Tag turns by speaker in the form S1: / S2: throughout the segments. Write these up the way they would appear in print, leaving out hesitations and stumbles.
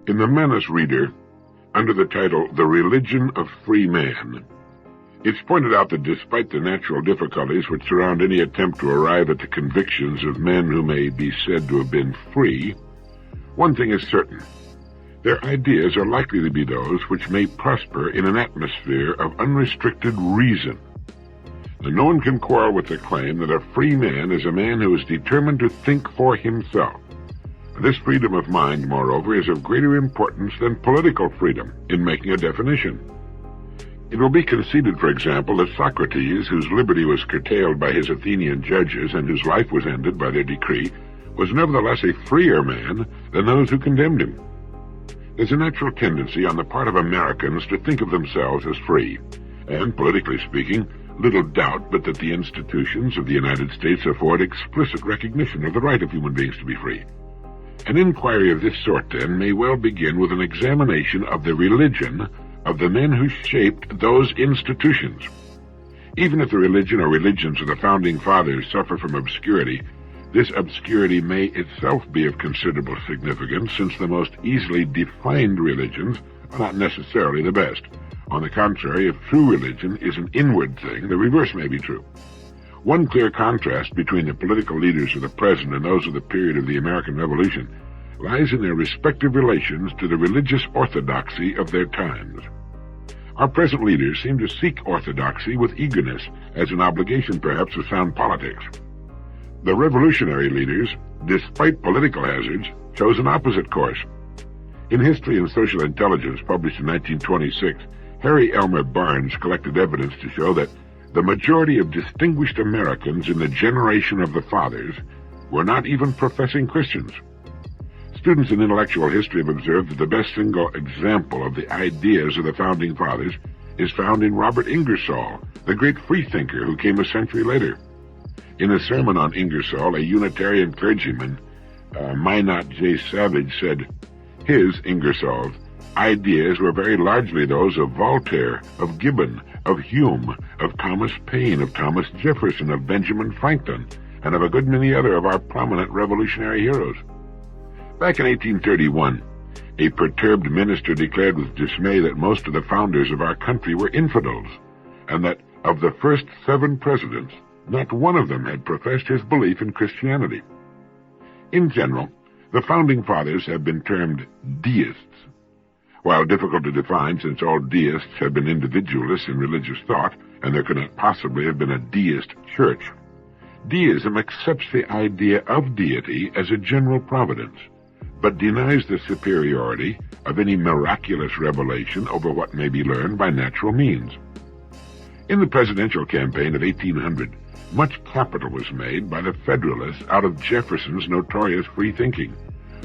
S1: In the Manus Reader, under the title The Religion of Free Man, it's pointed out that despite the natural difficulties which surround any attempt to arrive at the convictions of men who may be said to have been free, one thing is certain: their ideas are likely to be those which may prosper in an atmosphere of unrestricted reason. And no one can quarrel with the claim that a free man is a man who is determined to think for himself. This freedom of mind, moreover, is of greater importance than political freedom in making a definition. It will be conceded, for example, that Socrates, whose liberty was curtailed by his Athenian judges and whose life was ended by their decree, was nevertheless a freer man than those who condemned him. There's a natural tendency on the part of Americans to think of themselves as free, and, politically speaking, little doubt but that the institutions of the United States afford explicit recognition of the right of human beings to be free. An inquiry of this sort, then, may well begin with an examination of the religion of the men who shaped those institutions. Even if the religion or religions of the Founding Fathers suffer from obscurity, this obscurity may itself be of considerable significance, since the most easily defined religions are not necessarily the best. On the contrary, if true religion is an inward thing, the reverse may be true. One clear contrast between the political leaders of the present and those of the period of the American Revolution lies in their respective relations to the religious orthodoxy of their times. Our present leaders seem to seek orthodoxy with eagerness, as an obligation perhaps of sound politics. The revolutionary leaders, despite political hazards, chose an opposite course. In History and Social Intelligence, published in 1926, Harry Elmer Barnes collected evidence to show that the majority of distinguished Americans in the generation of the Fathers were not even professing Christians. Students in intellectual history have observed that the best single example of the ideas of the Founding Fathers is found in Robert Ingersoll, the great freethinker who came a century later. In a sermon on Ingersoll, a Unitarian clergyman, Minot J. Savage, said, his, Ingersoll's, ideas were very largely those of Voltaire, of Gibbon, of Hume, of Thomas Paine, of Thomas Jefferson, of Benjamin Franklin, and of a good many other of our prominent revolutionary heroes. Back in 1831, a perturbed minister declared with dismay that most of the founders of our country were infidels, and that of the first 7 presidents, not one of them had professed his belief in Christianity. In general, the Founding Fathers have been termed deists. While difficult to define, since all deists have been individualists in religious thought, and there could not possibly have been a deist church, deism accepts the idea of deity as a general providence, but denies the superiority of any miraculous revelation over what may be learned by natural means. In the presidential campaign of 1800, much capital was made by the Federalists out of Jefferson's notorious free-thinking.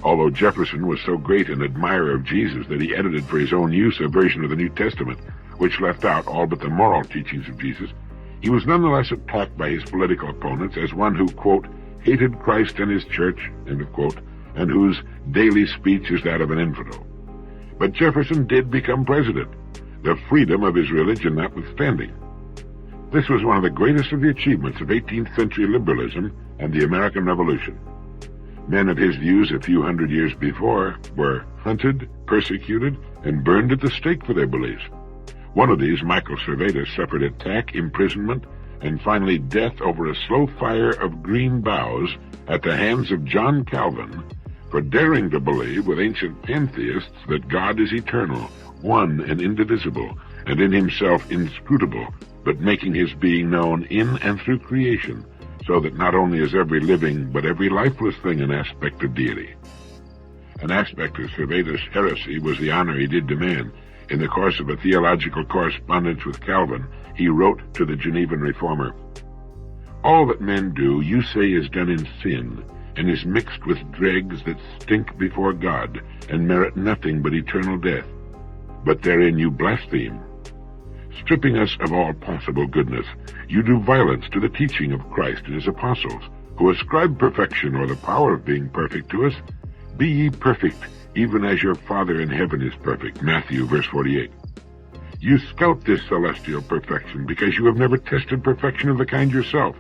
S1: Although Jefferson was so great an admirer of Jesus that he edited for his own use a version of the New Testament, which left out all but the moral teachings of Jesus, he was nonetheless attacked by his political opponents as one who, quote, hated Christ and his church, end of quote, and whose daily speech is that of an infidel. But Jefferson did become president, the freedom of his religion notwithstanding. This was one of the greatest of the achievements of 18th century liberalism and the American Revolution. Men of his views a few hundred years before were hunted, persecuted, and burned at the stake for their beliefs. One of these, Michael Servetus, suffered attack, imprisonment, and finally death over a slow fire of green boughs at the hands of John Calvin for daring to believe with ancient pantheists that God is eternal, one and indivisible, and in himself inscrutable, but making his being known in and through creation, so that not only is every living but every lifeless thing an aspect of deity. An aspect of Servetus' heresy was the honor he did demand. In the course of a theological correspondence with Calvin, he wrote to the Genevan reformer, all that men do, you say, is done in sin, and is mixed with dregs that stink before God, and merit nothing but eternal death. But therein you blaspheme. Stripping us of all possible goodness, you do violence to the teaching of Christ and his apostles, who ascribe perfection or the power of being perfect to us. Be ye perfect, even as your Father in heaven is perfect. Matthew, verse 48. You scout this celestial perfection because you have never tested perfection of the kind yourself,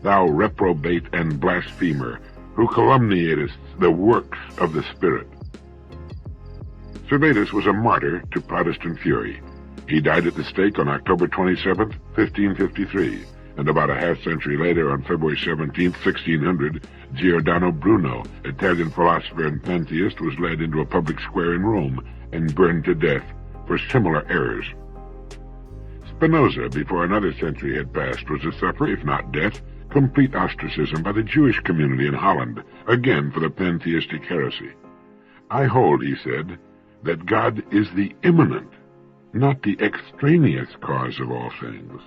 S1: thou reprobate and blasphemer, who calumniatest the works of the Spirit. Servetus was a martyr to Protestant fury. He died at the stake on October 27, 1553, and about a half-century later, on February 17, 1600, Giordano Bruno, Italian philosopher and pantheist, was led into a public square in Rome and burned to death for similar errors. Spinoza, before another century had passed, was to suffer, if not death, complete ostracism by the Jewish community in Holland, again for the pantheistic heresy. "I hold," he said, "that God is the immanent, not the extraneous cause of all things.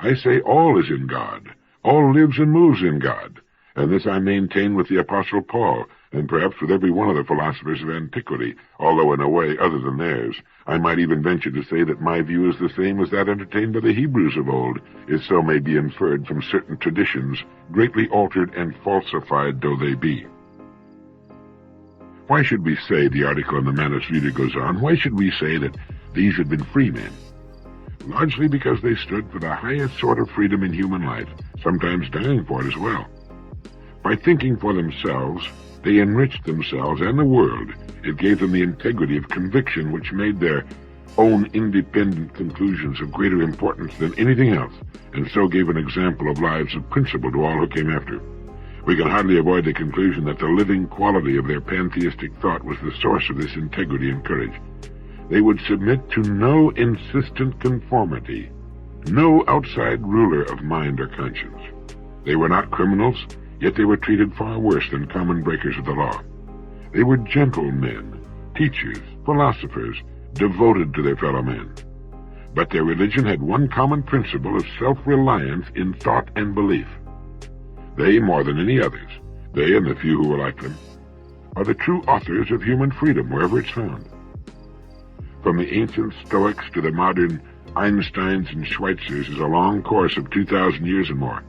S1: I say all is in God, all lives and moves in God, and this I maintain with the Apostle Paul, and perhaps with every one of the philosophers of antiquity, although in a way other than theirs. I might even venture to say that my view is the same as that entertained by the Hebrews of old, if so may be inferred from certain traditions, greatly altered and falsified though they be." Why should we say, the article in the Manus Reader goes on, why should we say that these had been free men? Largely because they stood for the highest sort of freedom in human life, sometimes dying for it as well. By thinking for themselves, they enriched themselves and the world. It gave them the integrity of conviction which made their own independent conclusions of greater importance than anything else, and so gave an example of lives of principle to all who came after. We can hardly avoid the conclusion that the living quality of their pantheistic thought was the source of this integrity and courage. They would submit to no insistent conformity, no outside ruler of mind or conscience. They were not criminals, yet they were treated far worse than common breakers of the law. They were gentle men, teachers, philosophers, devoted to their fellow men. But their religion had one common principle of self-reliance in thought and belief. They, more than any others, they and the few who were like them, are the true authors of human freedom wherever it's found. From the ancient Stoics to the modern Einsteins and Schweitzers is a long course of 2,000 years and more.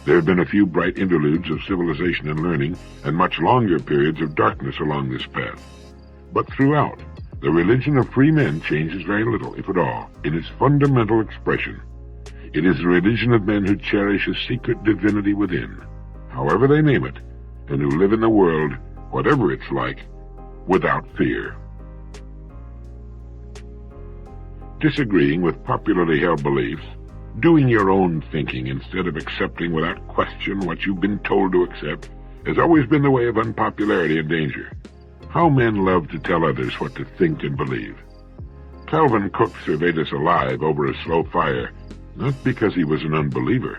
S1: There have been a few bright interludes of civilization and learning, and much longer periods of darkness along this path. But throughout, the religion of free men changes very little, if at all, in its fundamental expression. It is the religion of men who cherish a secret divinity within, however they name it, and who live in the world, whatever it's like, without fear. Disagreeing with popularly held beliefs, doing your own thinking instead of accepting without question what you've been told to accept, has always been the way of unpopularity and danger. How men love to tell others what to think and believe. Calvin cooked Servetus alive over a slow fire, not because he was an unbeliever.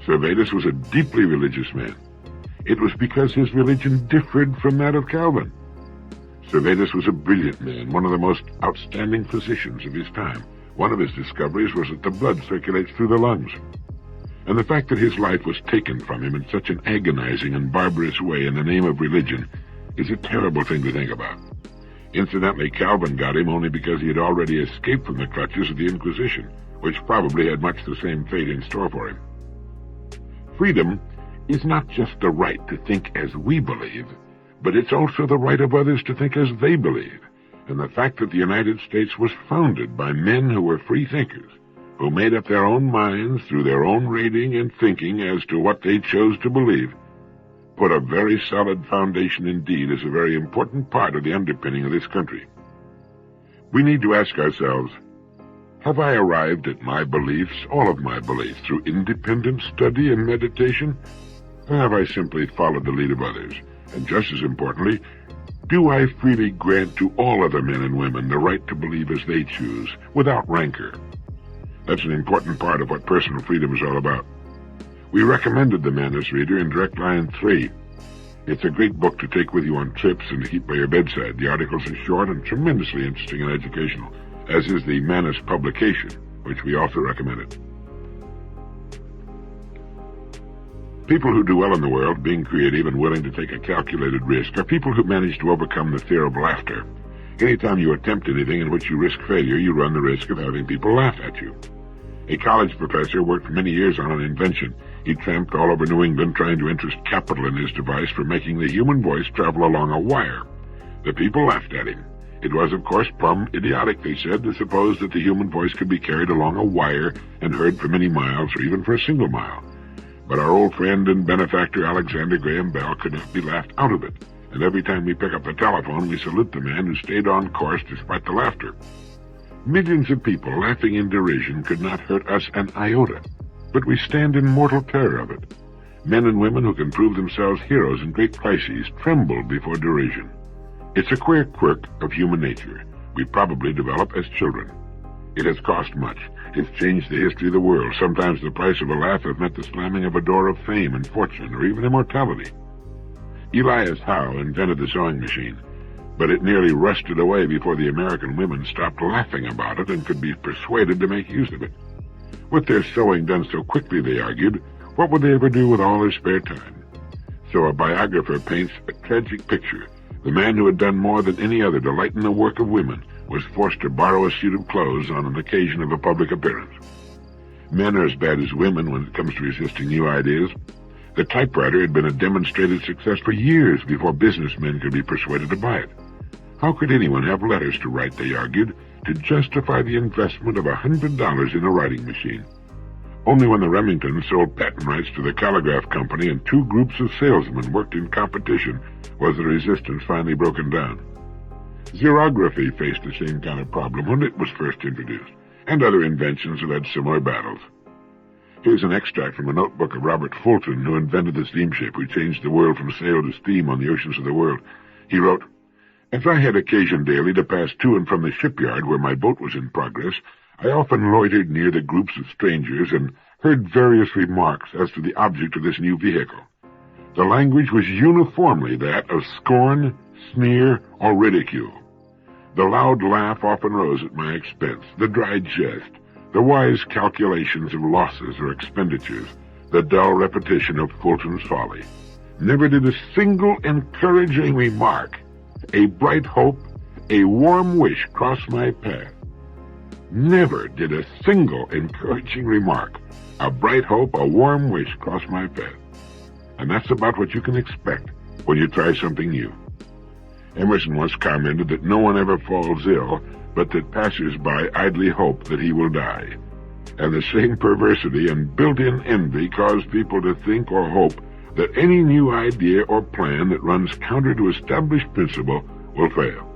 S1: Servetus was a deeply religious man. It was because his religion differed from that of Calvin. Servetus was a brilliant man, one of the most outstanding physicians of his time. One of his discoveries was that the blood circulates through the lungs. And the fact that his life was taken from him in such an agonizing and barbarous way in the name of religion is a terrible thing to think about. Incidentally, Calvin got him only because he had already escaped from the clutches of the Inquisition, which probably had much the same fate in store for him. Freedom is not just the right to think as we believe, but it's also the right of others to think as they believe. And the fact that the United States was founded by men who were free thinkers, who made up their own minds through their own reading and thinking as to what they chose to believe, put a very solid foundation indeed as a very important part of the underpinning of this country. We need to ask ourselves, have I arrived at my beliefs, all of my beliefs, through independent study and meditation? Or have I simply followed the lead of others? And just as importantly, do I freely grant to all other men and women the right to believe as they choose, without rancor? That's an important part of what personal freedom is all about. We recommended the Manus Reader in Direct Line 3. It's a great book to take with you on trips and to keep by your bedside. The articles are short and tremendously interesting and educational, as is the Manus publication, which we also recommended. People who do well in the world, being creative and willing to take a calculated risk, are people who manage to overcome the fear of laughter. Anytime you attempt anything in which you risk failure, you run the risk of having people laugh at you. A college professor worked for many years on an invention. He tramped all over New England trying to interest capital in his device for making the human voice travel along a wire. The people laughed at him. It was, of course, plumb idiotic, they said, to suppose that the human voice could be carried along a wire and heard for many miles or even for a single mile. But our old friend and benefactor Alexander Graham Bell could not be laughed out of it, and every time we pick up the telephone, we salute the man who stayed on course despite the laughter. Millions of people laughing in derision could not hurt us an iota, but we stand in mortal terror of it. Men and women who can prove themselves heroes in great crises tremble before derision. It's a queer quirk of human nature we probably develop as children. It has cost much. It's changed the history of the world. Sometimes the price of a laugh has meant the slamming of a door of fame and fortune, or even immortality. Elias Howe invented the sewing machine, but it nearly rusted away before the American women stopped laughing about it and could be persuaded to make use of it. With their sewing done so quickly, they argued, what would they ever do with all their spare time? So a biographer paints a tragic picture. The man who had done more than any other to lighten the work of women was forced to borrow a suit of clothes on an occasion of a public appearance. Men are as bad as women when it comes to resisting new ideas. The typewriter had been a demonstrated success for years before businessmen could be persuaded to buy it. How could anyone have letters to write, they argued, to justify the investment of $100 in a writing machine? Only when the Remingtons sold patent rights to the Telegraph Company and two groups of salesmen worked in competition was the resistance finally broken down. Xerography faced the same kind of problem when it was first introduced, and other inventions have had similar battles. Here's an extract from a notebook of Robert Fulton, who invented the steamship, who changed the world from sail to steam on the oceans of the world. He wrote, "As I had occasion daily to pass to and from the shipyard where my boat was in progress, I often loitered near the groups of strangers and heard various remarks as to the object of this new vehicle. The language was uniformly that of scorn, sneer, or ridicule. The loud laugh often rose at my expense, the dry jest, the wise calculations of losses or expenditures, the dull repetition of Fulton's folly. Never did a single encouraging remark, a bright hope, a warm wish cross my path. Never did a single encouraging remark, a bright hope, a warm wish cross my path." And that's about what you can expect when you try something new. Emerson once commented that no one ever falls ill, but that passers-by idly hope that he will die. And the same perversity and built-in envy cause people to think or hope that any new idea or plan that runs counter to established principle will fail.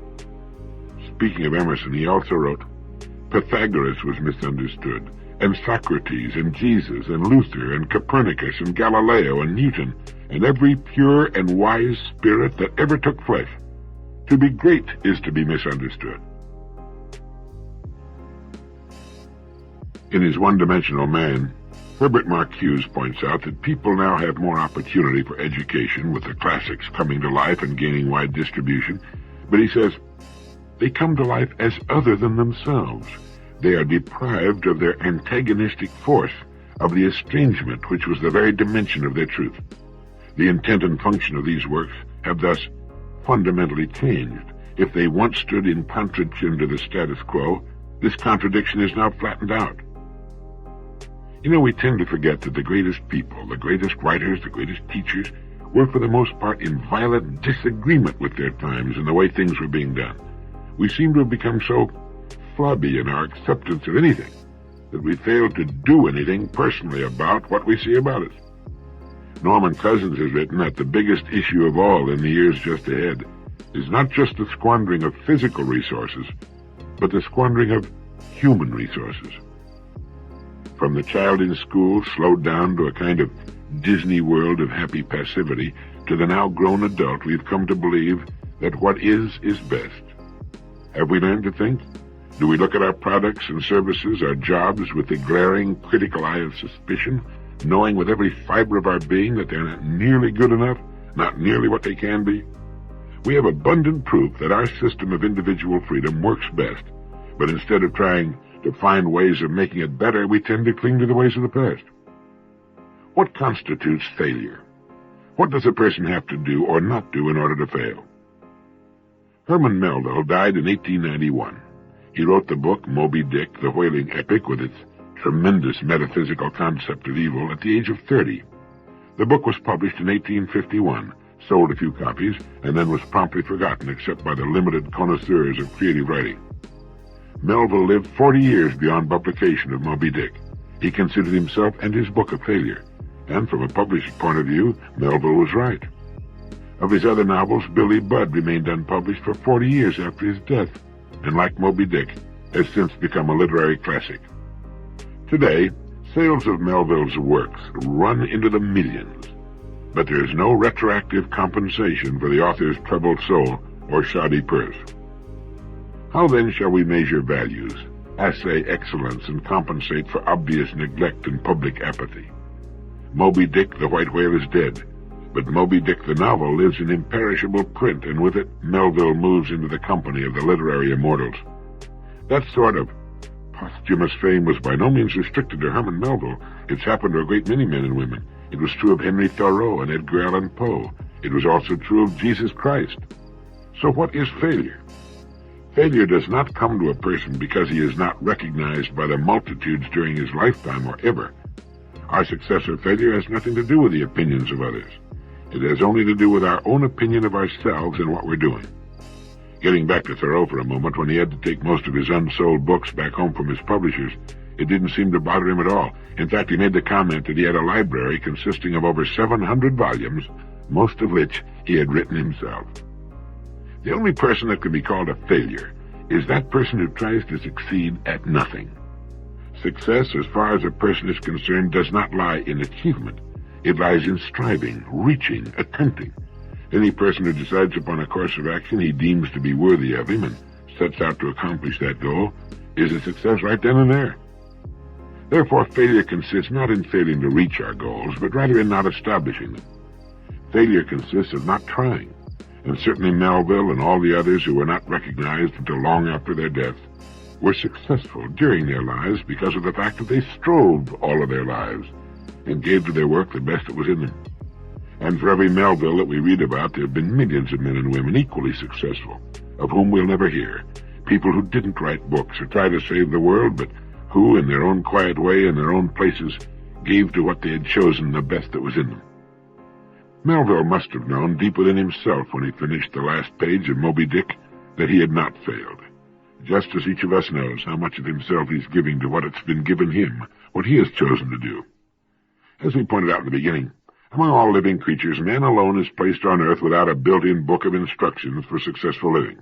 S1: Speaking of Emerson, he also wrote, "Pythagoras was misunderstood, and Socrates, and Jesus, and Luther, and Copernicus, and Galileo, and Newton, and every pure and wise spirit that ever took flesh. To be great is to be misunderstood." In his One-Dimensional Man, Herbert Marcuse points out that people now have more opportunity for education, with the classics coming to life and gaining wide distribution, but he says, they come to life as other than themselves. They are deprived of their antagonistic force, of the estrangement which was the very dimension of their truth. The intent and function of these works have thus fundamentally changed. If they once stood in contradiction to the status quo, this contradiction is now flattened out. You know, we tend to forget that the greatest people, the greatest writers, the greatest teachers, were for the most part in violent disagreement with their times and the way things were being done. We seem to have become so flabby in our acceptance of anything that we fail to do anything personally about what we see about us. Norman Cousins has written that the biggest issue of all in the years just ahead is not just the squandering of physical resources, but the squandering of human resources. From the child in school slowed down to a kind of Disney world of happy passivity, to the now grown adult, we've come to believe that what is best. Have we learned to think? Do we look at our products and services, our jobs, with the glaring, critical eye of suspicion, knowing with every fiber of our being that they're not nearly good enough, not nearly what they can be? We have abundant proof that our system of individual freedom works best, but instead of trying to find ways of making it better, we tend to cling to the ways of the past. What constitutes failure? What does a person have to do or not do in order to fail? Herman Melville died in 1891. He wrote the book Moby Dick, the whaling epic, with its tremendous metaphysical concept of evil, at the age of 30. The book was published in 1851, sold a few copies, and then was promptly forgotten except by the limited connoisseurs of creative writing. Melville lived 40 years beyond publication of Moby Dick. He considered himself and his book a failure, and from a publishing point of view, Melville was right. Of his other novels, Billy Budd remained unpublished for 40 years after his death, and like Moby Dick, has since become a literary classic. Today, sales of Melville's works run into the millions, but there is no retroactive compensation for the author's troubled soul or shoddy purse. How then shall we measure values, assay excellence, and compensate for obvious neglect and public apathy? Moby Dick the White Whale is dead, but Moby Dick the novel lives in imperishable print, and with it Melville moves into the company of the literary immortals. That sort of posthumous fame was by no means restricted to Herman Melville. It's happened to a great many men and women. It was true of Henry Thoreau and Edgar Allan Poe. It was also true of Jesus Christ. So what is failure? Failure does not come to a person because he is not recognized by the multitudes during his lifetime or ever. Our success or failure has nothing to do with the opinions of others. It has only to do with our own opinion of ourselves and what we're doing. Getting back to Thoreau for a moment, when he had to take most of his unsold books back home from his publishers, it didn't seem to bother him at all. In fact, he made the comment that he had a library consisting of over 700 volumes, most of which he had written himself. The only person that can be called a failure is that person who tries to succeed at nothing. Success, as far as a person is concerned, does not lie in achievement. It lies in striving, reaching, attempting. Any person who decides upon a course of action he deems to be worthy of him and sets out to accomplish that goal is a success right then and there. Therefore, failure consists not in failing to reach our goals, but rather in not establishing them. Failure consists of not trying, and certainly Melville and all the others who were not recognized until long after their death were successful during their lives because of the fact that they strove all of their lives and gave to their work the best that was in them. And for every Melville that we read about, there have been millions of men and women equally successful, of whom we'll never hear. People who didn't write books or try to save the world, but who, in their own quiet way, in their own places, gave to what they had chosen the best that was in them. Melville must have known deep within himself when he finished the last page of Moby Dick that he had not failed, just as each of us knows how much of himself he's giving to what it's been given him, what he has chosen to do. As we pointed out in the beginning, among all living creatures, man alone is placed on earth without a built-in book of instructions for successful living.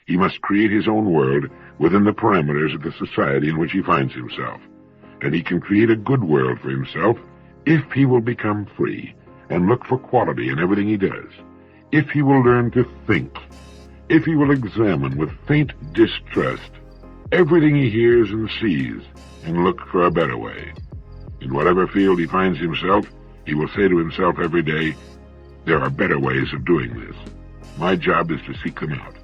S1: He must create his own world within the parameters of the society in which he finds himself, and he can create a good world for himself if he will become free and look for quality in everything he does, if he will learn to think, if he will examine with faint distrust everything he hears and sees and look for a better way. In whatever field he finds himself, he will say to himself every day, there are better ways of doing this. My job is to seek them out,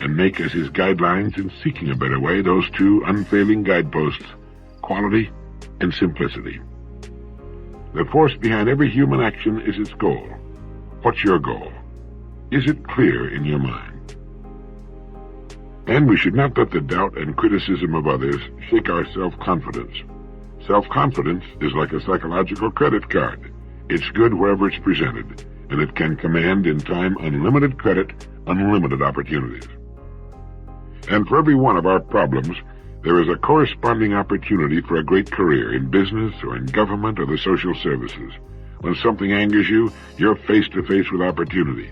S1: and make as his guidelines in seeking a better way those two unfailing guideposts, quality and simplicity. The force behind every human action is its goal. What's your goal? Is it clear in your mind? And we should not let the doubt and criticism of others shake our self-confidence. Self-confidence is like a psychological credit card. It's good wherever it's presented, and it can command in time unlimited credit, unlimited opportunities. And for every one of our problems, there is a corresponding opportunity for a great career in business or in government or the social services. When something angers you, you're face to face with opportunity.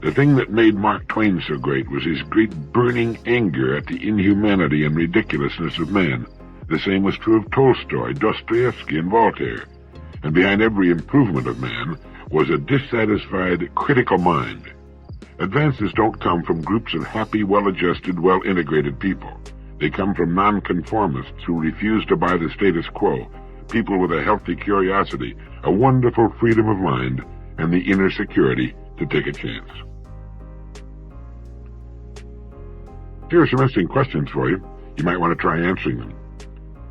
S1: The thing that made Mark Twain so great was his great burning anger at the inhumanity and ridiculousness of man. The same was true of Tolstoy, Dostoevsky, and Voltaire. And behind every improvement of man was a dissatisfied, critical mind. Advances don't come from groups of happy, well-adjusted, well-integrated people. They come from nonconformists who refuse to buy the status quo, people with a healthy curiosity, a wonderful freedom of mind, and the inner security to take a chance. Here are some interesting questions for you. You might want to try answering them.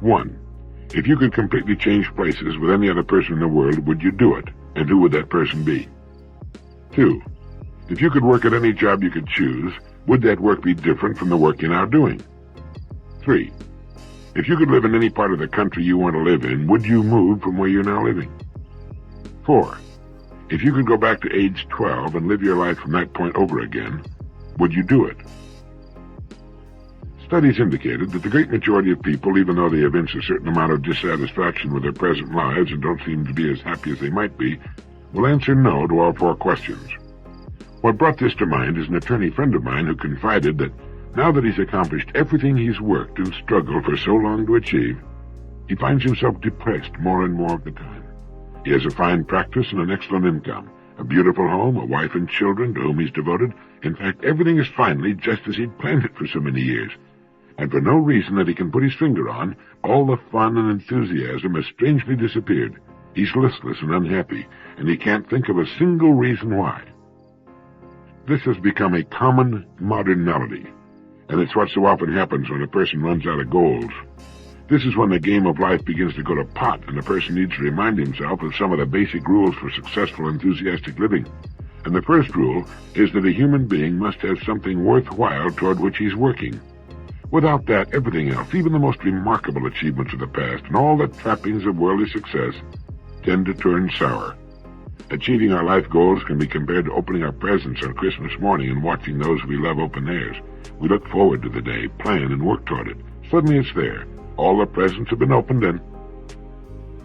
S1: 1. If you could completely change places with any other person in the world, would you do it? And who would that person be? 2. If you could work at any job you could choose, would that work be different from the work you're now doing? 3. If you could live in any part of the country you want to live in, would you move from where you're now living? 4. If you could go back to age 12 and live your life from that point over again, would you do it? Studies indicated that the great majority of people, even though they evince a certain amount of dissatisfaction with their present lives and don't seem to be as happy as they might be, will answer no to all 4 questions. What brought this to mind is an attorney friend of mine who confided that now that he's accomplished everything he's worked and struggled for so long to achieve, he finds himself depressed more and more of the time. He has a fine practice and an excellent income, a beautiful home, a wife and children to whom he's devoted. In fact, everything is finally just as he'd planned it for so many years. And for no reason that he can put his finger on, all the fun and enthusiasm has strangely disappeared. He's listless and unhappy, and he can't think of a single reason why. This has become a common modern malady, and it's what so often happens when a person runs out of goals. This is when the game of life begins to go to pot, and a person needs to remind himself of some of the basic rules for successful, enthusiastic living. And the first rule is that a human being must have something worthwhile toward which he's working. Without that, everything else, even the most remarkable achievements of the past and all the trappings of worldly success, tend to turn sour. Achieving our life goals can be compared to opening our presents on Christmas morning and watching those we love open theirs. We look forward to the day, plan, and work toward it. Suddenly it's there. All the presents have been opened, and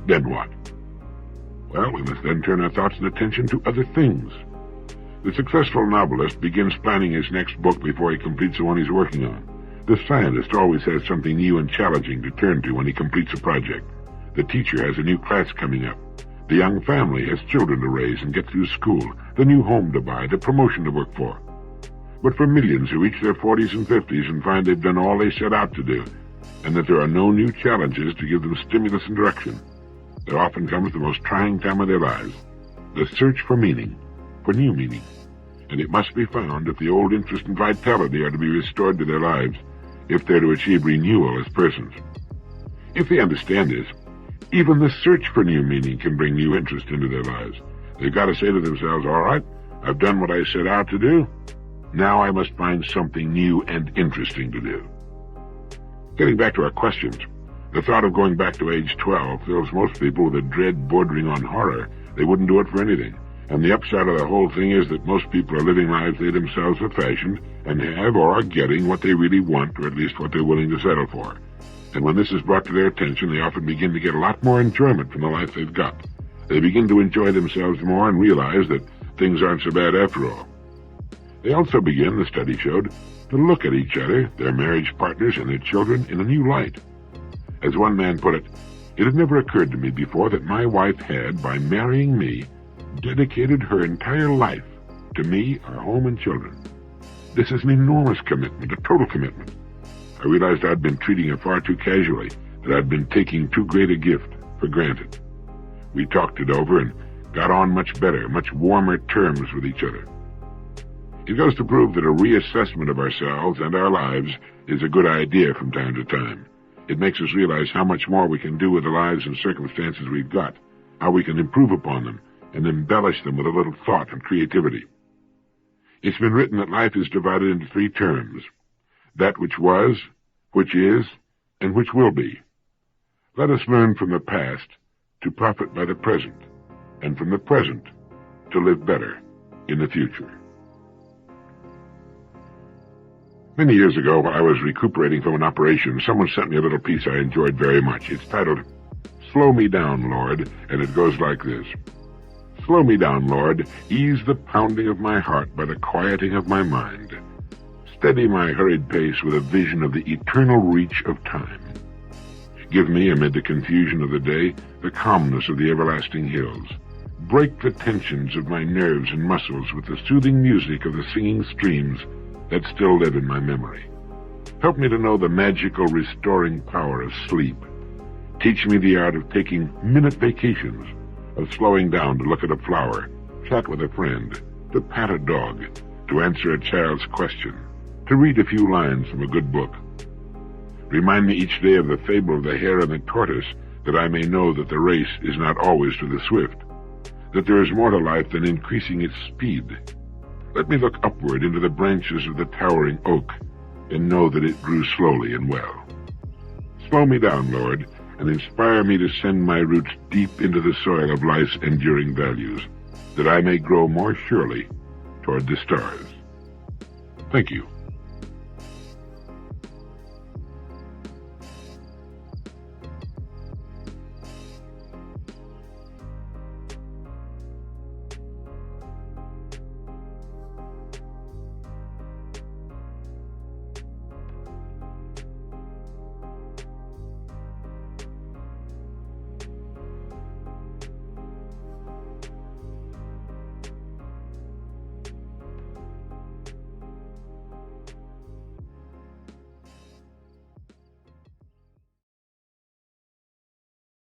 S1: then what? Well, we must then turn our thoughts and attention to other things. The successful novelist begins planning his next book before he completes the one he's working on. The scientist always has something new and challenging to turn to when he completes a project. The teacher has a new class coming up. The young family has children to raise and get through school, the new home to buy, the promotion to work for. But for millions who reach their 40s and 50s and find they've done all they set out to do, and that there are no new challenges to give them stimulus and direction, there often comes the most trying time of their lives, the search for meaning, for new meaning. And it must be found if the old interest and vitality are to be restored to their lives, if they're to achieve renewal as persons. If they understand this, even the search for new meaning can bring new interest into their lives. They've got to say to themselves, all right, I've done what I set out to do. Now I must find something new and interesting to do. Getting back to our questions, the thought of going back to age 12 fills most people with a dread bordering on horror. They wouldn't do it for anything. And the upside of the whole thing is that most people are living lives they themselves have fashioned and have or are getting what they really want, or at least what they're willing to settle for. And when this is brought to their attention, they often begin to get a lot more enjoyment from the life they've got. They begin to enjoy themselves more and realize that things aren't so bad after all. They also begin, the study showed, to look at each other, their marriage partners, and their children in a new light. As one man put it, it had never occurred to me before that my wife had, by marrying me, dedicated her entire life to me, our home, and children. This is an enormous commitment, a total commitment. I realized I'd been treating her far too casually, that I'd been taking too great a gift for granted. We talked it over and got on much better, much warmer terms with each other. It goes to prove that a reassessment of ourselves and our lives is a good idea from time to time. It makes us realize how much more we can do with the lives and circumstances we've got, how we can improve upon them and embellish them with a little thought and creativity. It's been written that life is divided into three terms: that which was, which is, and which will be. Let us learn from the past to profit by the present, and from the present to live better in the future. Many years ago, while I was recuperating from an operation, someone sent me a little piece I enjoyed very much. It's titled, "Slow Me Down, Lord," and it goes like this. Slow me down, Lord, ease the pounding of my heart by the quieting of my mind. Steady my hurried pace with a vision of the eternal reach of time. Give me, amid the confusion of the day, the calmness of the everlasting hills. Break the tensions of my nerves and muscles with the soothing music of the singing streams that still live in my memory. Help me to know the magical restoring power of sleep. Teach me the art of taking minute vacations, of slowing down to look at a flower, chat with a friend, to pat a dog, to answer a child's question, to read a few lines from a good book. Remind me each day of the fable of the hare and the tortoise, that I may know that the race is not always to the swift, that there is more to life than increasing its speed. Let me look upward into the branches of the towering oak, and know that it grew slowly and well. Slow me down, Lord, and inspire me to send my roots deep into the soil of life's enduring values, that I may grow more surely toward the stars. Thank you.